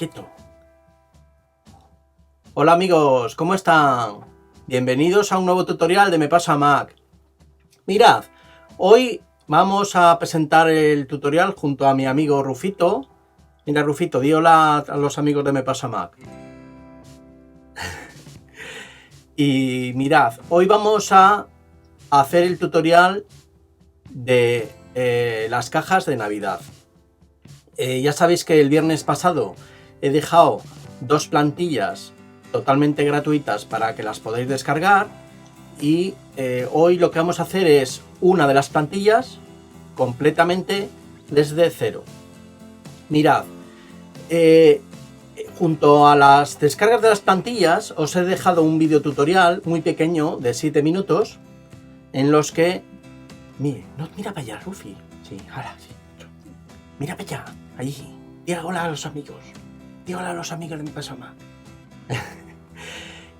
quieto. Hola amigos, ¿cómo están? Bienvenidos a un nuevo tutorial de Me Pasa Mac. Mirad, hoy vamos a presentar el tutorial junto a mi amigo Rufito. Mira Rufito, di hola a los amigos de Me Pasa Mac. Y mirad, hoy vamos a hacer el tutorial de las cajas de Navidad. Ya sabéis que el viernes pasado he dejado dos plantillas totalmente gratuitas para que las podáis descargar y hoy lo que vamos a hacer es una de las plantillas completamente desde cero. Mirad, junto a las descargas de las plantillas os he dejado un vídeo tutorial muy pequeño de 7 minutos en los que... Mira para allá, Rufi. Sí, ahora sí. Mira para allá, allí. Diga hola a los amigos. Diga hola a los amigos de Mi Pasa Mac.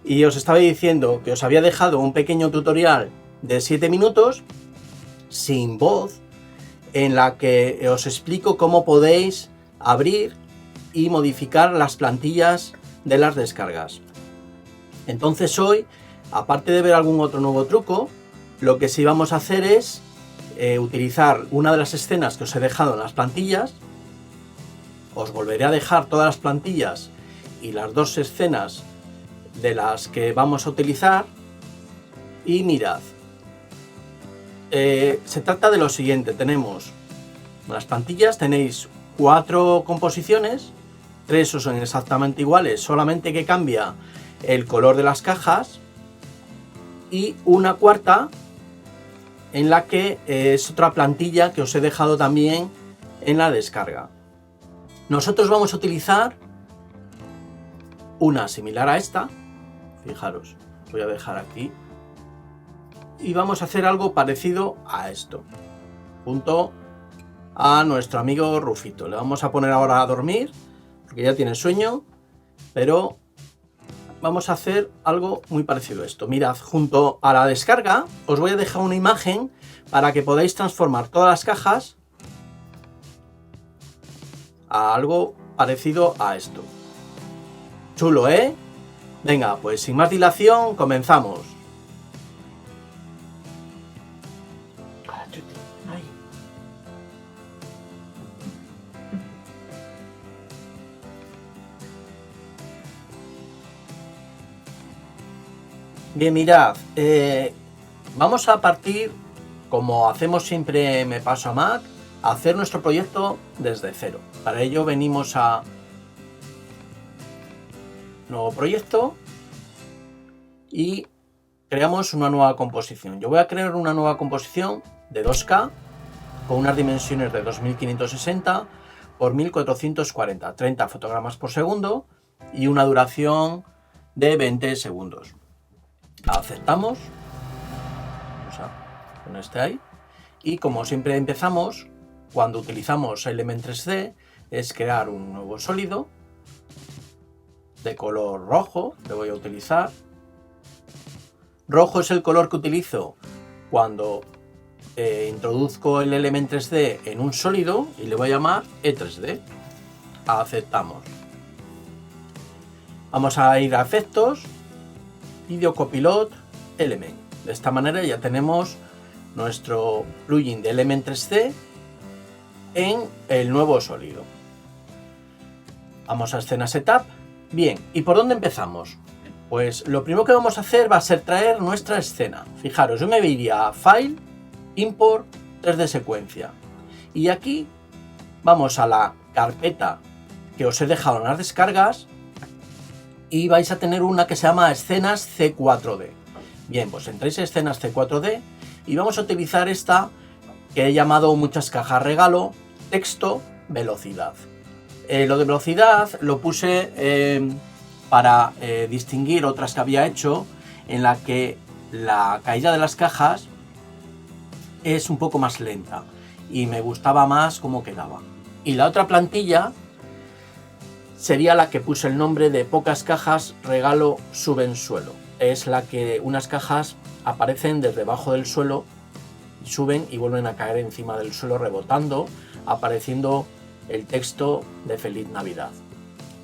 Y os estaba diciendo que os había dejado un pequeño tutorial de 7 minutos sin voz en la que os explico cómo podéis abrir y modificar las plantillas de las descargas. Entonces hoy, aparte de ver algún otro nuevo truco, lo que sí vamos a hacer es utilizar una de las escenas que os he dejado en las plantillas. Os volveré a dejar todas las plantillas y las dos escenas de las que vamos a utilizar. Y mirad, se trata de lo siguiente. Tenemos las plantillas, tenéis 4 composiciones, 3 son exactamente iguales, solamente que cambia el color de las cajas, y una cuarta en la que es otra plantilla que os he dejado también en la descarga. Nosotros vamos a utilizar una similar a esta. Fijaros, voy a dejar aquí. Y vamos a hacer algo parecido a esto, junto a nuestro amigo Rufito. Le vamos a poner ahora a dormir, porque ya tiene sueño, pero vamos a hacer algo muy parecido a esto. Mirad, junto a la descarga os voy a dejar una imagen para que podáis transformar todas las cajas a algo parecido a esto. Chulo, ¿eh? Venga, pues sin más dilación, comenzamos. Bien, mirad, vamos a partir, como hacemos siempre Me Pasa Mac, a hacer nuestro proyecto desde cero. Para ello venimos a nuevo proyecto y creamos una nueva composición. Yo voy a crear una nueva composición de 2K con unas dimensiones de 2560 por 1440, 30 fotogramas por segundo y una duración de 20 segundos. Aceptamos, vamos a poner este ahí, y como siempre empezamos, cuando utilizamos Element 3D, es crear un nuevo sólido de color rojo. Le voy a utilizar. Rojo es el color que utilizo cuando introduzco el Element 3D en un sólido y le voy a llamar E3D. Aceptamos. Vamos a ir a efectos, Video Copilot, Element. De esta manera ya tenemos nuestro plugin de Element 3D en el nuevo sólido. Vamos a escena setup. Bien, ¿y por dónde empezamos? Pues lo primero que vamos a hacer va a ser traer nuestra escena. Fijaros, yo me iría a File, Import, 3D secuencia. Y aquí vamos a la carpeta que os he dejado en las descargas y vais a tener una que se llama Escenas C4D. Bien, pues entréis en Escenas C4D y vamos a utilizar esta que he llamado muchas cajas regalo, texto, velocidad. Lo de velocidad lo puse para distinguir otras que había hecho en la que la caída de las cajas es un poco más lenta y me gustaba más cómo quedaba. Y la otra plantilla sería la que puse el nombre de Pocas cajas regalo suben suelo. Es la que unas cajas aparecen desde debajo del suelo, suben y vuelven a caer encima del suelo rebotando, apareciendo el texto de Feliz Navidad.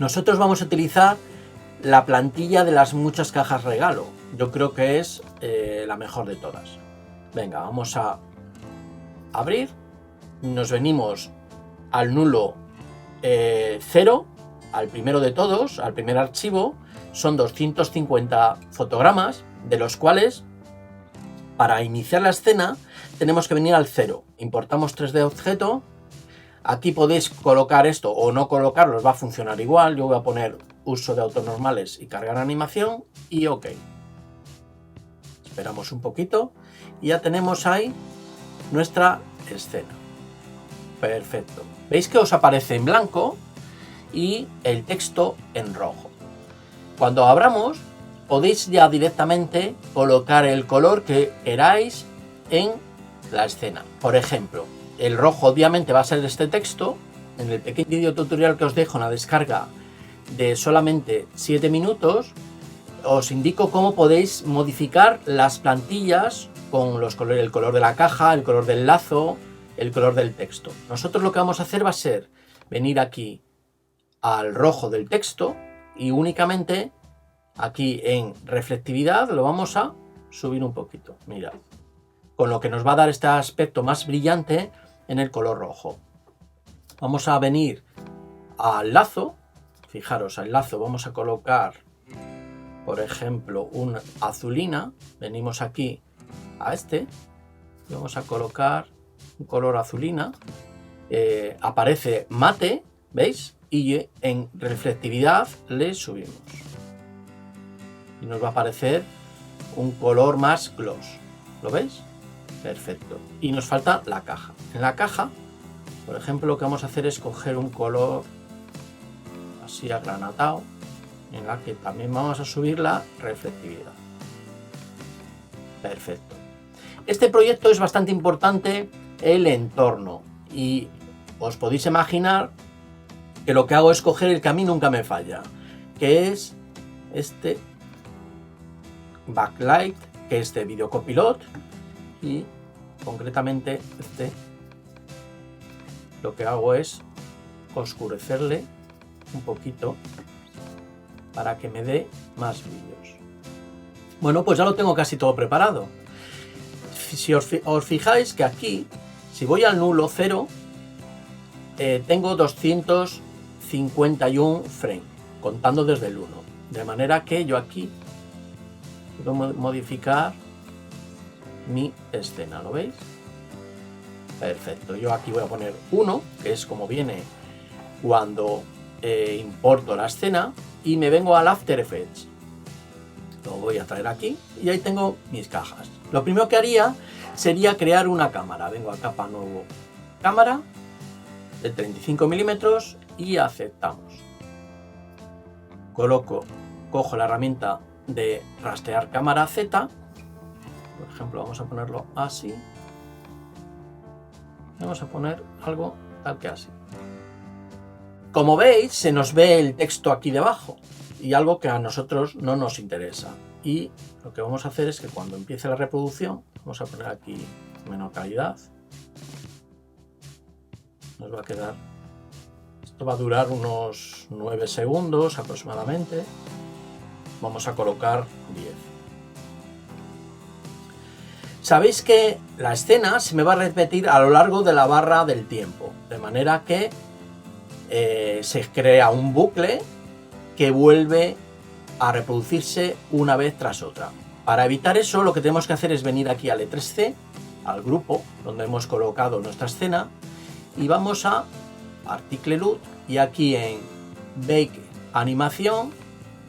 Nosotros vamos a utilizar la plantilla de las muchas cajas regalo. Yo creo que es la mejor de todas. Venga, vamos a abrir. Nos venimos al nulo 0, al primero de todos, al primer archivo. Son 250 fotogramas, de los cuales, para iniciar la escena, tenemos que venir al 0. Importamos 3D objeto. Aquí podéis colocar esto o no colocarlo, os va a funcionar igual. Yo voy a poner uso de autonormales y cargar animación y OK. Esperamos un poquito y ya tenemos ahí nuestra escena. Perfecto. Veis que os aparece en blanco y el texto en rojo. Cuando abramos, podéis ya directamente colocar el color que queráis en la escena. Por ejemplo, el rojo obviamente va a ser este texto. En el pequeño vídeo tutorial que os dejo en la descarga de solamente 7 minutos, os indico cómo podéis modificar las plantillas con los colores, el color de la caja, el color del lazo, el color del texto. Nosotros lo que vamos a hacer va a ser venir aquí al rojo del texto y únicamente aquí en reflectividad lo vamos a subir un poquito. Mirad, con lo que nos va a dar este aspecto más brillante en el color rojo. Vamos a venir al lazo. Fijaros, al lazo vamos a colocar, por ejemplo, un azulina. Venimos aquí a este y vamos a colocar un color azulina. Aparece mate, ¿veis? Y en reflectividad le subimos. Y nos va a aparecer un color más gloss. ¿Lo veis? Perfecto. Y nos falta la caja. En la caja, por ejemplo, lo que vamos a hacer es coger un color así agranatado, en la que también vamos a subir la reflectividad. Perfecto. Este proyecto es bastante importante, el entorno, y os podéis imaginar que lo que hago es coger el que a mí nunca me falla, que es este backlight, que es de Videocopilot, y concretamente este, lo que hago es oscurecerle un poquito para que me dé más brillos. Bueno, pues ya lo tengo casi todo preparado. Si os fijáis que aquí, si voy al nulo 0, tengo 251 frames, contando desde el 1. De manera que yo aquí puedo modificar mi escena, ¿lo veis? Perfecto, yo aquí voy a poner 1, que es como viene cuando importo la escena, y me vengo al After Effects. Lo voy a traer aquí y ahí tengo mis cajas. Lo primero que haría sería crear una cámara. Vengo a capa, nuevo, cámara de 35 milímetros y aceptamos. Cojo la herramienta de rastrear cámara Z. Por ejemplo, vamos a ponerlo así. Vamos a poner algo tal que así. Como veis, se nos ve el texto aquí debajo y algo que a nosotros no nos interesa. Y lo que vamos a hacer es que cuando empiece la reproducción, vamos a poner aquí menor calidad. Nos va a quedar, esto va a durar unos 9 segundos aproximadamente. Vamos a colocar 10. Sabéis que la escena se me va a repetir a lo largo de la barra del tiempo, de manera que se crea un bucle que vuelve a reproducirse una vez tras otra. Para evitar eso, lo que tenemos que hacer es venir aquí al E3C, al grupo donde hemos colocado nuestra escena, y vamos a Article LUT, y aquí en Bake Animación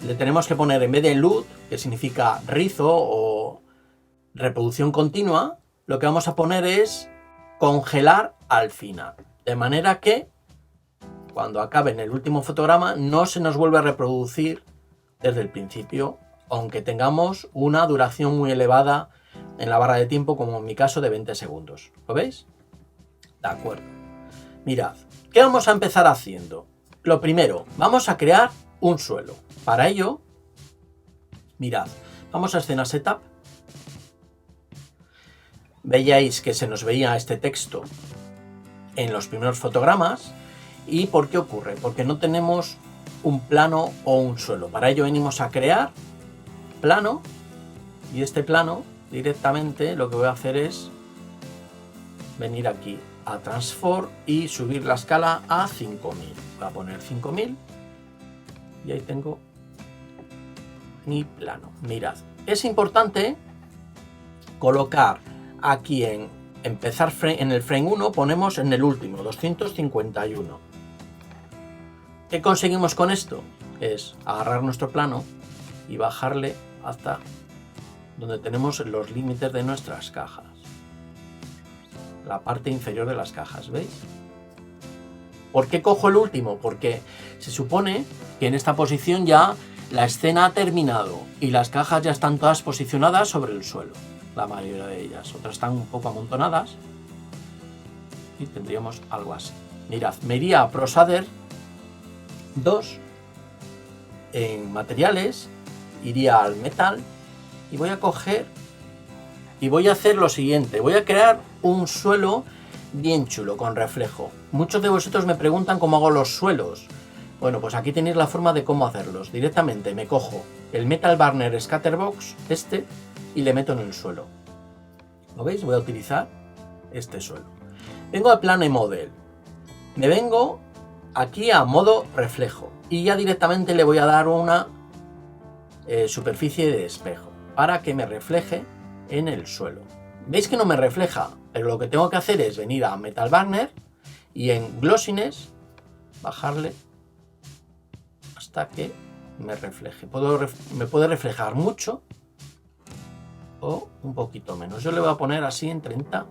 le tenemos que poner, en vez de LUT, que significa rizo o reproducción continua, lo que vamos a poner es congelar al final, de manera que cuando acabe en el último fotograma no se nos vuelve a reproducir desde el principio, aunque tengamos una duración muy elevada en la barra de tiempo, como en mi caso de 20 segundos. ¿Lo veis? De acuerdo. Mirad, ¿qué vamos a empezar haciendo? Lo primero, vamos a crear un suelo. Para ello, mirad, vamos a escena setup. Veíais que se nos veía este texto en los primeros fotogramas. ¿Y por qué ocurre? Porque no tenemos un plano o un suelo. Para ello venimos a crear plano, y este plano directamente lo que voy a hacer es venir aquí a Transform y subir la escala a 5000. Voy a poner 5000 y ahí tengo mi plano. Mirad, es importante colocar aquí en empezar en el frame 1, ponemos en el último 251. ¿Qué conseguimos con esto? Es agarrar nuestro plano y bajarle hasta donde tenemos los límites de nuestras cajas, la parte inferior de las cajas, ¿veis? ¿Por qué cojo el último? Porque se supone que en esta posición ya la escena ha terminado y las cajas ya están todas posicionadas sobre el suelo, la mayoría de ellas, otras están un poco amontonadas y tendríamos algo así. Mirad, me iría a Prosader 2, en materiales, iría al metal y voy a coger y voy a hacer lo siguiente, voy a crear un suelo bien chulo con reflejo. Muchos de vosotros me preguntan cómo hago los suelos. Bueno, pues aquí tenéis la forma de cómo hacerlos. Directamente me cojo el Metal Burner Scatterbox, y le meto en el suelo. ¿Lo veis? Voy a utilizar este suelo. Vengo al Plane Model. Me vengo aquí a modo reflejo y ya directamente le voy a dar una superficie de espejo para que me refleje en el suelo. ¿Veis que no me refleja? Pero lo que tengo que hacer es venir a Metal Burner y en Glossiness bajarle hasta que me refleje. Me puede reflejar mucho o un poquito menos. Yo le voy a poner así en 30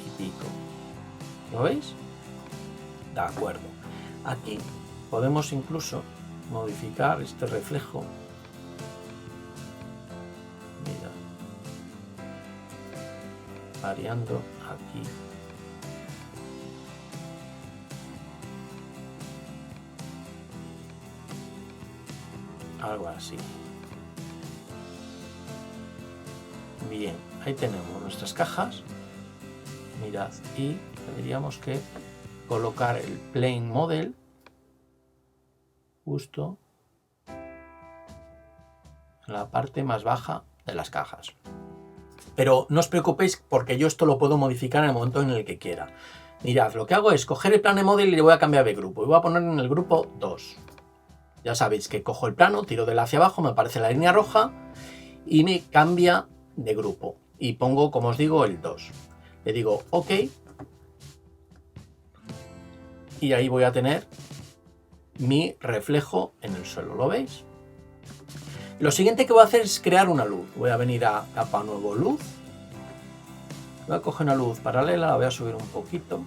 y pico. ¿Lo veis? De acuerdo. Aquí podemos incluso modificar este reflejo. Mira. Variando aquí. Algo así. Bien, ahí tenemos nuestras cajas. Mirad, y tendríamos que colocar el Plane Model justo en la parte más baja de las cajas. Pero no os preocupéis porque yo esto lo puedo modificar en el momento en el que quiera. Mirad, lo que hago es coger el Plane Model y le voy a cambiar de grupo. Y voy a poner en el grupo 2. Ya sabéis que cojo el plano, tiro de él hacia abajo, me aparece la línea roja y me cambia de grupo. Y pongo, como os digo, el 2. Le digo OK. Y ahí voy a tener mi reflejo en el suelo. ¿Lo veis? Lo siguiente que voy a hacer es crear una luz. Voy a venir a capa nuevo luz. Voy a coger una luz paralela, la voy a subir un poquito.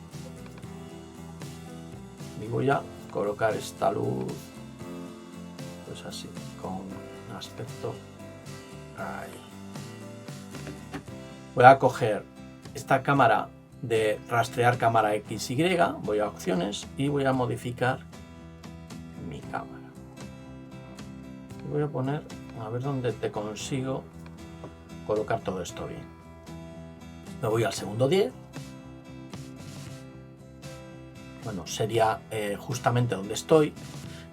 Y voy a colocar esta luz. Pues así, con un aspecto ahí. Voy a coger esta cámara de rastrear cámara XY, voy a opciones y voy a modificar mi cámara. Y voy a poner, a ver dónde te consigo colocar todo esto bien. Me voy al segundo 10. Bueno, sería justamente donde estoy.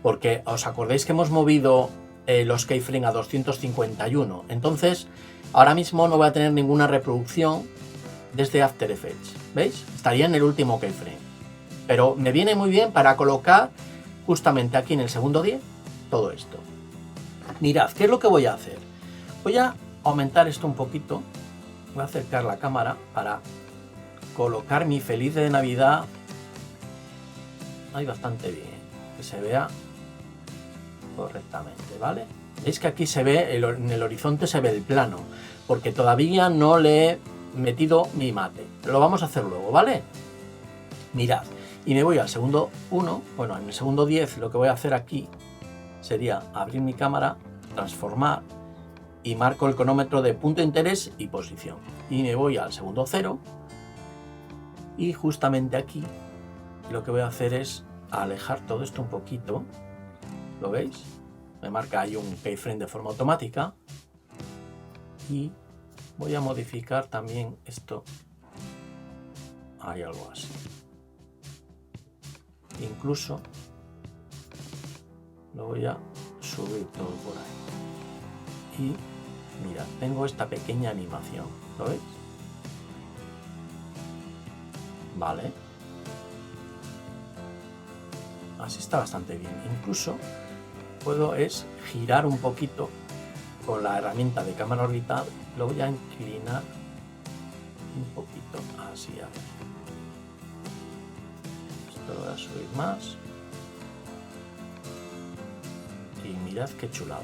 Porque os acordáis que hemos movido los keyframe a 251. Entonces, ahora mismo no voy a tener ninguna reproducción desde After Effects. ¿Veis? Estaría en el último keyframe. Pero me viene muy bien para colocar justamente aquí en el segundo 10 todo esto. Mirad, ¿qué es lo que voy a hacer? Voy a aumentar esto un poquito. Voy a acercar la cámara para colocar mi feliz de Navidad ahí bastante bien. Que se vea correctamente, ¿vale? Veis que aquí se ve, en el horizonte se ve el plano, porque todavía no le he metido mi mate. Lo vamos a hacer luego, ¿vale? Mirad, y me voy al segundo 1, bueno, en el segundo 10 lo que voy a hacer aquí sería abrir mi cámara, transformar y marco el cronómetro de punto de interés y posición. Y me voy al segundo 0 y justamente aquí lo que voy a hacer es alejar todo esto un poquito. ¿Lo veis? Me marca ahí un keyframe de forma automática y voy a modificar también esto. Hay algo así. Incluso lo voy a subir todo por ahí. Y mira, tengo esta pequeña animación, ¿lo veis? Vale. Así está bastante bien. Incluso puedo girar un poquito con la herramienta de cámara orbital. Lo voy a inclinar un poquito así. A ver. Esto lo voy a subir más. Y mirad qué chulada.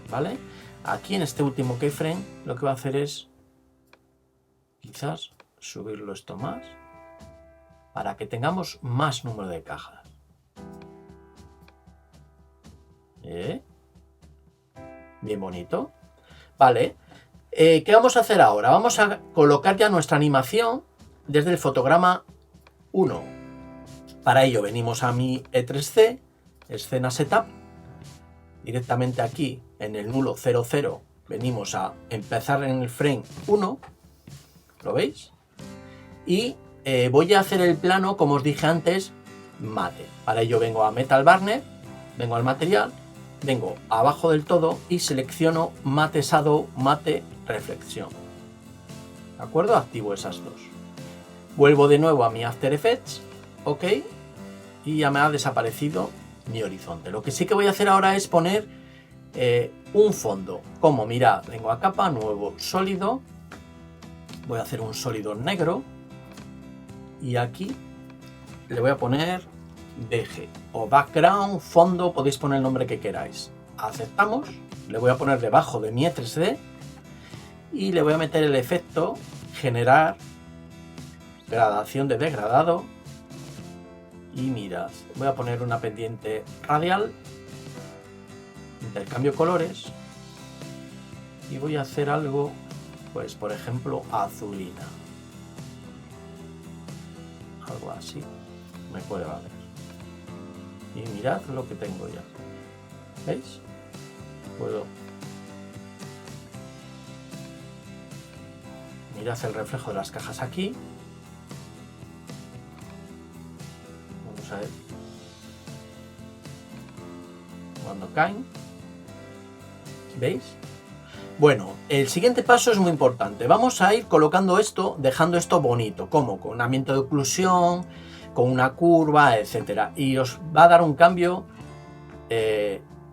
¿Vale? Aquí en este último keyframe lo que voy a hacer es quizás subirlo esto más para que tengamos más número de cajas. Bien bonito. Vale. ¿Qué vamos a hacer ahora? Vamos a colocar ya nuestra animación desde el fotograma 1. Para ello venimos a mi E3C, escena setup. Directamente aquí en el nulo 00 venimos a empezar en el frame 1. ¿Lo veis? Y voy a hacer el plano, como os dije antes, mate. Para ello vengo a Metal Burner, vengo al material, vengo abajo del todo y selecciono Mate Shadow, Mate Reflexión. ¿De acuerdo? Activo esas dos. Vuelvo de nuevo a mi After Effects, ok, y ya me ha desaparecido mi horizonte. Lo que sí que voy a hacer ahora es poner un fondo. Como mirad, vengo a capa, nuevo sólido, voy a hacer un sólido negro y aquí le voy a poner DG o background, fondo, podéis poner el nombre que queráis. Aceptamos, le voy a poner debajo de mi E3D y le voy a meter el efecto generar gradación de degradado. Y mirad, voy a poner una pendiente radial, intercambio colores y voy a hacer algo, pues por ejemplo azulina, algo así me puede valer. Y mirad lo que tengo ya, ¿veis? Puedo, mirad el reflejo de las cajas aquí. Vamos a ver cuando caen, ¿veis? Bueno, el siguiente paso es muy importante. Vamos a ir colocando esto, dejando esto bonito, como con un ambiente de oclusión, con una curva, etcétera. Y os va a dar un cambio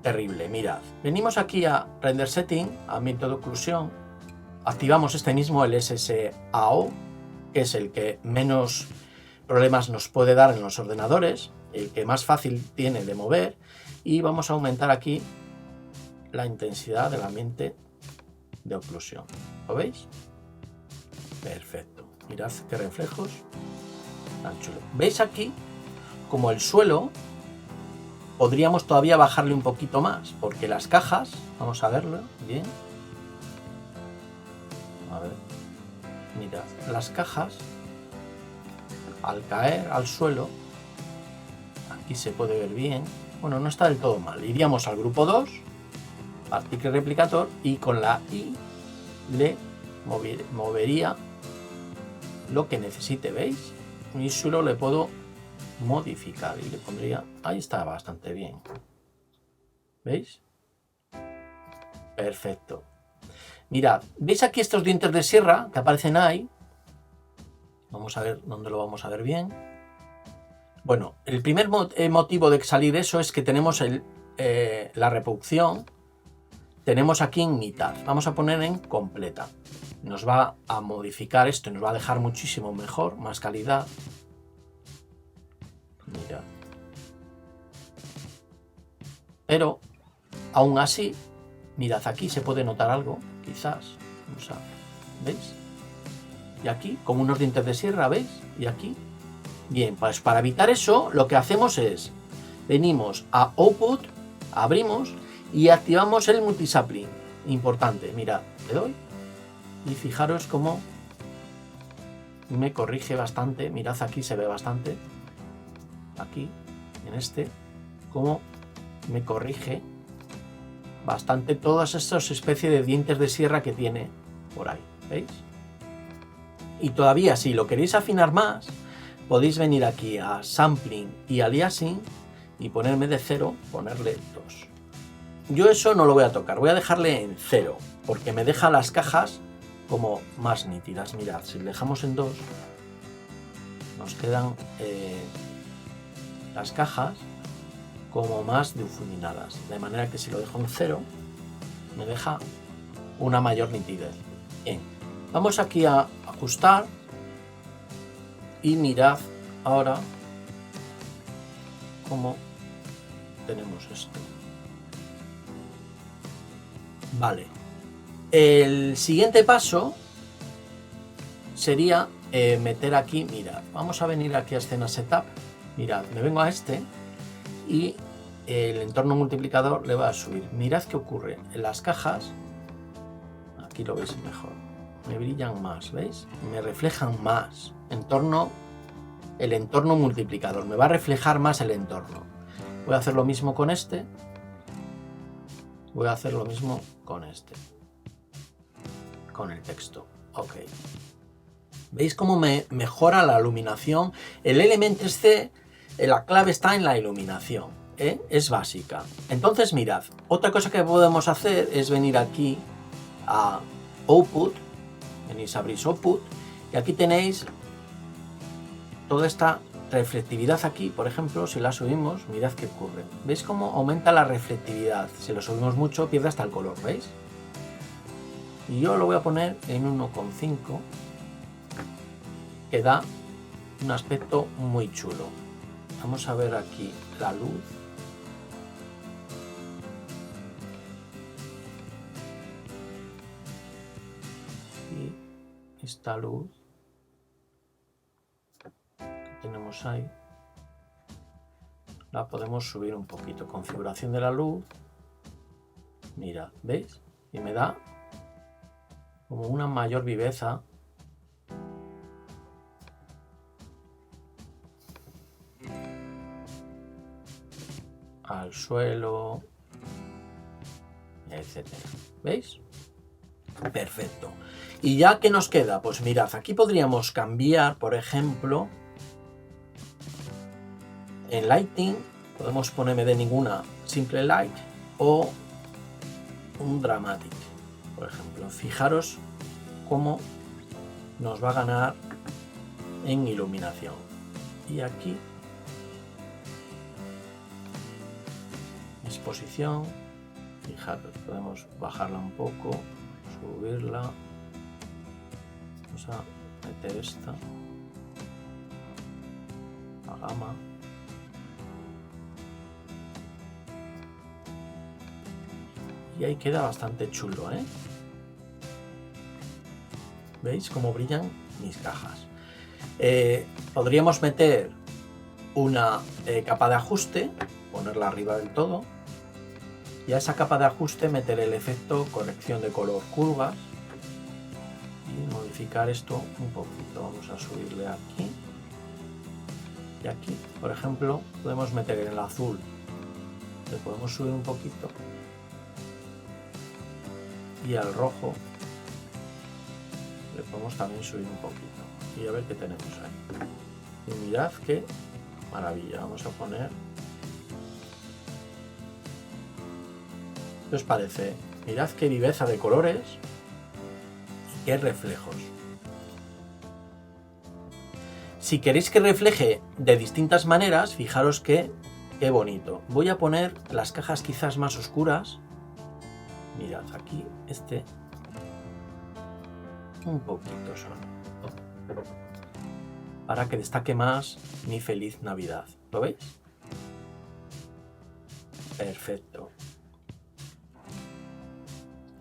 terrible. Mirad, venimos aquí a Render Setting, ambiente de oclusión, activamos este mismo, el SSAO, que es el que menos problemas nos puede dar en los ordenadores, el que más fácil tiene de mover, y vamos a aumentar aquí la intensidad del ambiente de oclusión. ¿Lo veis? Perfecto. Mirad qué reflejos tan chulo. ¿Veis aquí como el suelo podríamos todavía bajarle un poquito más? Porque las cajas, vamos a verlo bien. A ver, mirad, las cajas al caer al suelo, aquí se puede ver bien, bueno, no está del todo mal. Iríamos al grupo 2, Particle Replicator, y con la I le movería lo que necesite, ¿veis? Y solo le puedo modificar y le pondría, ahí está bastante bien, ¿veis? Perfecto. Mirad, ¿veis aquí estos dientes de sierra que aparecen ahí? Vamos a ver dónde lo vamos a ver bien. Bueno, el primer motivo de salir eso es que tenemos la reproducción, tenemos aquí en mitad, vamos a poner en completa. Nos va a modificar esto y nos va a dejar muchísimo mejor, más calidad. Mirad. Pero, aún así, mirad, aquí se puede notar algo, quizás. Vamos a, ¿veis? Y aquí, como unos dientes de sierra, ¿veis? Y aquí. Bien, pues para evitar eso, lo que hacemos es, venimos a Output, abrimos y activamos el Multisampling. Importante, mirad, le doy. Y fijaros cómo me corrige bastante. Mirad, aquí se ve bastante. Aquí, en este, cómo me corrige bastante todas estas especies de dientes de sierra que tiene por ahí. ¿Veis? Y todavía, si lo queréis afinar más, podéis venir aquí a Sampling y Aliasing y ponerme de 0, ponerle 2. Yo eso no lo voy a tocar, voy a dejarle en 0, porque me deja las cajas como más nítidas. Mirad, si le dejamos en 2, nos quedan las cajas como más difuminadas, de manera que si lo dejo en 0, me deja una mayor nitidez. Bien, vamos aquí a ajustar y mirad ahora cómo tenemos esto. Vale, el siguiente paso sería meter aquí, mirad, vamos a venir aquí a escena setup, mirad, me vengo a este y el entorno multiplicador le va a subir. Mirad qué ocurre en las cajas, aquí lo veis mejor, me brillan más, ¿veis? Me reflejan más, el entorno multiplicador, me va a reflejar más el entorno. Voy a hacer lo mismo con este, voy a hacer lo mismo con este, con el texto, ok. ¿Veis cómo me mejora la iluminación? El Elementor C, la clave está en la iluminación, es básica. Entonces mirad, otra cosa que podemos hacer es venir aquí a Output, venís a abrir Output y aquí tenéis toda esta reflectividad aquí, por ejemplo, si la subimos, mirad qué ocurre. ¿Veis cómo aumenta la reflectividad? Si lo subimos mucho pierde hasta el color, ¿veis? Y yo lo voy a poner en 1,5, que da un aspecto muy chulo. Vamos a ver aquí la luz. Y esta luz que tenemos ahí la podemos subir un poquito. Configuración de la luz. Mira, ¿veis? Y me da como una mayor viveza. Al suelo, etcétera. ¿Veis? Perfecto. ¿Y ya qué nos queda? Pues mirad, aquí podríamos cambiar, por ejemplo, en Lighting, podemos ponerme de ninguna Simple Light o un Dramatic, por ejemplo. Fijaros cómo nos va a ganar en iluminación. Y aquí exposición, fijaros, podemos bajarla un poco, subirla, vamos a meter esta, la gama, y ahí queda bastante chulo, ¿eh? ¿Veis cómo brillan mis cajas? Podríamos meter una capa de ajuste, ponerla arriba del todo, y a esa capa de ajuste meter el efecto corrección de color curvas y modificar esto un poquito. Vamos a subirle aquí y aquí, por ejemplo, podemos meter en el azul, le podemos subir un poquito, y al rojo le podemos también subir un poquito y a ver qué tenemos ahí. Y mirad qué maravilla. Vamos a poner, ¿qué os parece? Mirad qué viveza de colores y qué reflejos. Si queréis que refleje de distintas maneras, fijaros qué bonito. Voy a poner las cajas quizás más oscuras. Mirad aquí, un poquito solo, para que destaque más mi feliz Navidad. ¿Lo veis? Perfecto.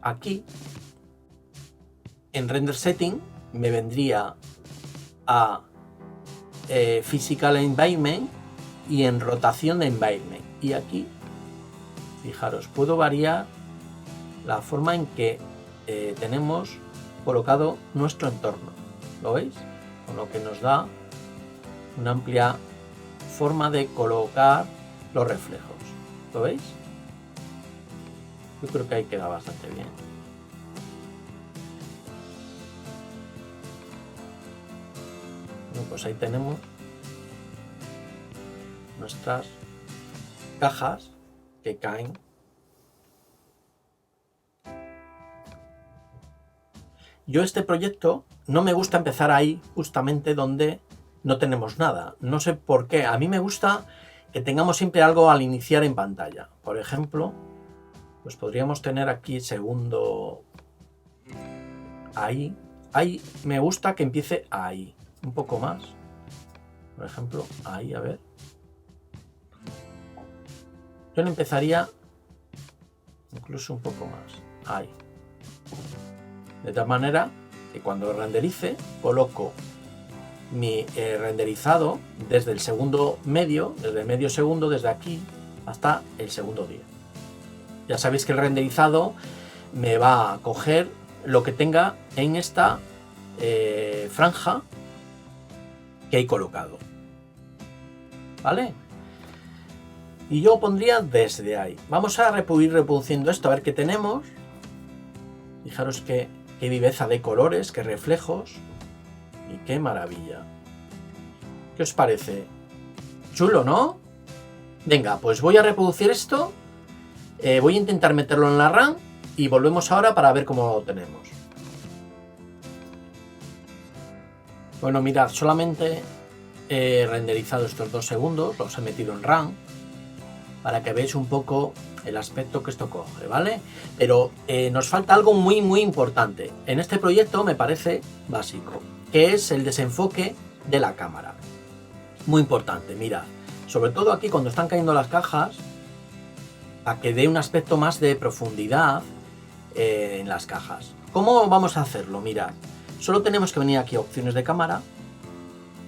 Aquí, en Render Setting, me vendría a Physical Environment y en Rotación de Environment. Y aquí, fijaros, puedo variar la forma en que tenemos colocado nuestro entorno. ¿Lo veis? Con lo que nos da una amplia forma de colocar los reflejos. ¿Lo veis? Yo creo que ahí queda bastante bien. Bueno, pues ahí tenemos nuestras cajas que caen. Yo este proyecto no me gusta empezar ahí justamente donde no tenemos nada. No sé por qué. A mí me gusta que tengamos siempre algo al iniciar en pantalla. Por ejemplo, pues podríamos tener aquí segundo ahí. Ahí me gusta que empiece ahí. Un poco más. Por ejemplo, ahí, a ver. Yo le empezaría incluso un poco más. Ahí. De tal manera que cuando renderice, coloco mi renderizado desde el segundo medio, desde el medio segundo, desde aquí hasta el segundo 10. Ya sabéis que el renderizado me va a coger lo que tenga en esta franja que he colocado. ¿Vale? Y yo pondría desde ahí. Vamos a ir reproduciendo esto a ver qué tenemos. Fijaros qué viveza de colores, qué reflejos y qué maravilla. ¿Qué os parece? Chulo, ¿no? Venga, pues voy a reproducir esto. Voy a intentar meterlo en la RAM y volvemos ahora para ver cómo lo tenemos. Bueno, mirad, solamente he renderizado estos 2 segundos, los he metido en RAM para que veáis un poco el aspecto que esto coge, ¿vale? Pero nos falta algo muy importante. En este proyecto me parece básico, que es el desenfoque de la cámara. Muy importante, mirad. Sobre todo aquí cuando están cayendo las cajas, para que dé un aspecto más de profundidad en las cajas. ¿Cómo vamos a hacerlo? Mirad, solo tenemos que venir aquí a opciones de cámara,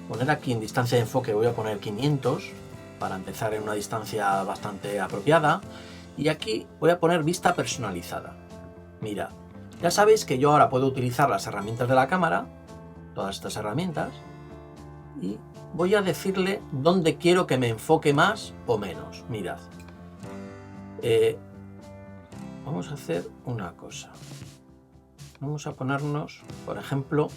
poner aquí en distancia de enfoque, voy a poner 500 para empezar en una distancia bastante apropiada, y aquí voy a poner vista personalizada. Mirad, ya sabéis que yo ahora puedo utilizar las herramientas de la cámara, todas estas herramientas, y voy a decirle dónde quiero que me enfoque más o menos. Mirad, vamos a hacer una cosa. Vamos a ponernos, por ejemplo,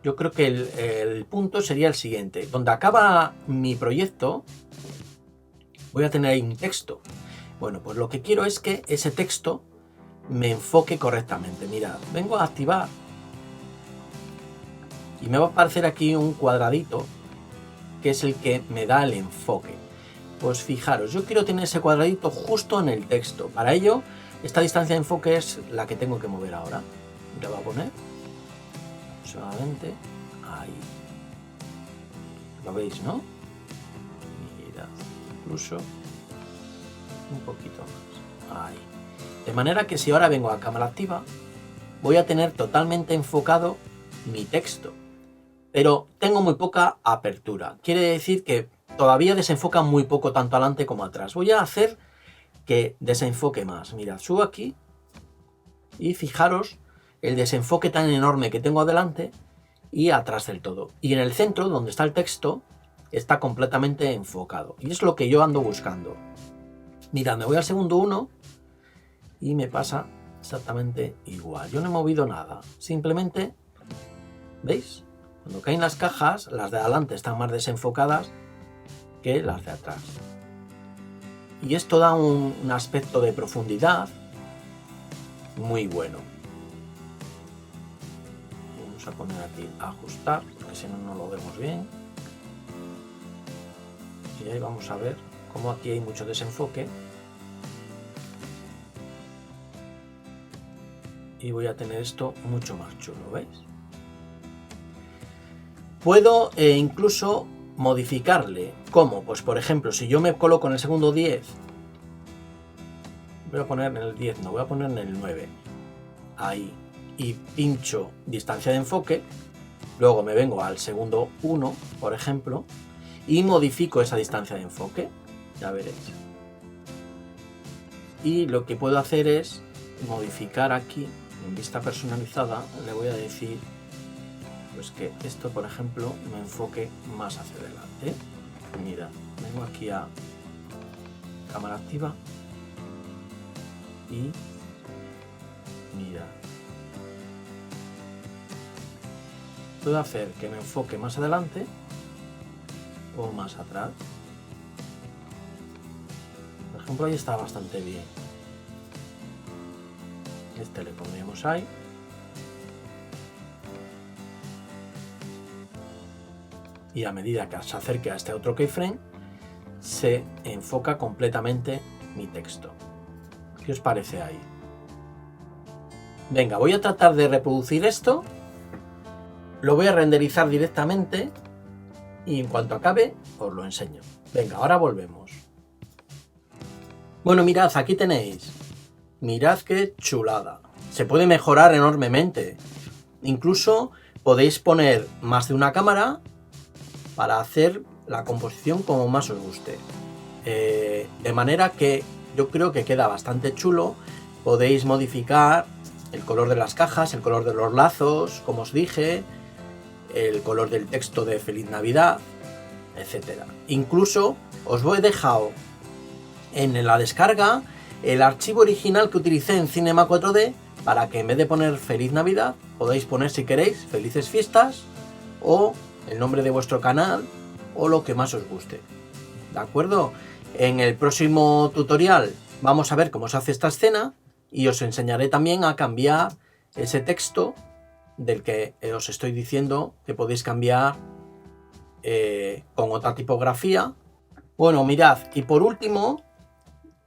yo creo que el punto sería el siguiente. Donde acaba mi proyecto, voy a tener ahí un texto. Bueno, pues lo que quiero es que ese texto me enfoque correctamente. Mirad, vengo a activar y me va a aparecer aquí un cuadradito que es el que me da el enfoque. Pues fijaros, yo quiero tener ese cuadradito justo en el texto. Para ello, esta distancia de enfoque es la que tengo que mover ahora. Le voy a poner aproximadamente ahí. ¿Lo veis, no? Mirad, incluso un poquito más. Ahí. De manera que si ahora vengo a cámara activa, voy a tener totalmente enfocado mi texto. Pero tengo muy poca apertura. Quiere decir que todavía desenfoca muy poco tanto adelante como atrás. Voy a hacer que desenfoque más. Mirad, subo aquí y fijaros el desenfoque tan enorme que tengo adelante y atrás del todo. Y en el centro, donde está el texto, está completamente enfocado. Y es lo que yo ando buscando. Mirad, me voy al segundo 1 y me pasa exactamente igual. Yo no he movido nada. Simplemente, ¿veis? Cuando caen las cajas, las de adelante están más desenfocadas que las de atrás. Y esto da un aspecto de profundidad muy bueno. Vamos a poner aquí ajustar, porque si no, no lo vemos bien. Y ahí vamos a ver cómo aquí hay mucho desenfoque. Y voy a tener esto mucho más chulo, ¿veis? Puedo incluso modificarle. ¿Cómo? Pues por ejemplo, si yo me coloco en el segundo 10, voy a poner en el 10, no, voy a poner en el 9, ahí, y pincho distancia de enfoque, luego me vengo al segundo 1, por ejemplo, y modifico esa distancia de enfoque, ya veréis. Y lo que puedo hacer es modificar aquí, en vista personalizada, le voy a decir pues que esto, por ejemplo, me enfoque más hacia adelante. Mira, vengo aquí a cámara activa y mira, puedo hacer que me enfoque más adelante o más atrás. Por ejemplo, ahí está bastante bien. Este le pondríamos ahí. Y a medida que se acerque a este otro keyframe, se enfoca completamente mi texto. ¿Qué os parece ahí? Venga, voy a tratar de reproducir esto. Lo voy a renderizar directamente y en cuanto acabe os lo enseño. Venga, ahora volvemos. Bueno, mirad, aquí tenéis. Mirad qué chulada. Se puede mejorar enormemente. Incluso podéis poner más de una cámara para hacer la composición como más os guste. De manera que yo creo que queda bastante chulo. Podéis modificar el color de las cajas, el color de los lazos, como os dije, el color del texto de Feliz Navidad, etc. Incluso os he dejado en la descarga el archivo original que utilicé en Cinema 4D para que en vez de poner Feliz Navidad podáis poner, si queréis, Felices Fiestas o el nombre de vuestro canal o lo que más os guste. ¿De acuerdo? En el próximo tutorial vamos a ver cómo se hace esta escena y os enseñaré también a cambiar ese texto del que os estoy diciendo que podéis cambiar con otra tipografía. Bueno, mirad, y por último,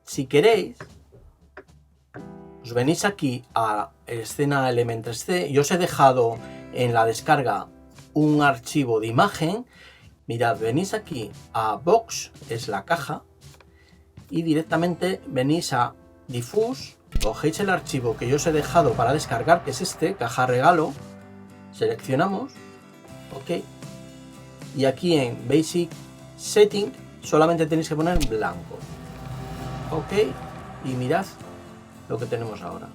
si queréis, os venís aquí a Escena Element 3D y os he dejado en la descarga un archivo de imagen. Mirad, venís aquí a Box, es la caja, y directamente venís a Diffuse, cogéis el archivo que yo os he dejado para descargar, que es este, caja regalo, seleccionamos, ok, y aquí en Basic Setting solamente tenéis que poner blanco, ok, y mirad lo que tenemos ahora.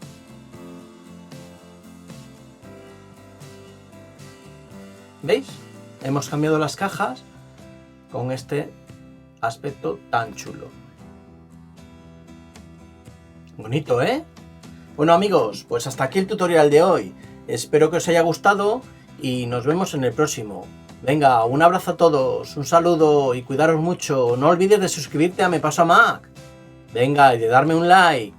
¿Veis? Hemos cambiado las cajas con este aspecto tan chulo. Bonito, ¿eh? Bueno, amigos, pues hasta aquí el tutorial de hoy. Espero que os haya gustado y nos vemos en el próximo. Venga, un abrazo a todos, un saludo y cuidaros mucho. No olvides de suscribirte a Me Paso a Mac. Venga, y de darme un like.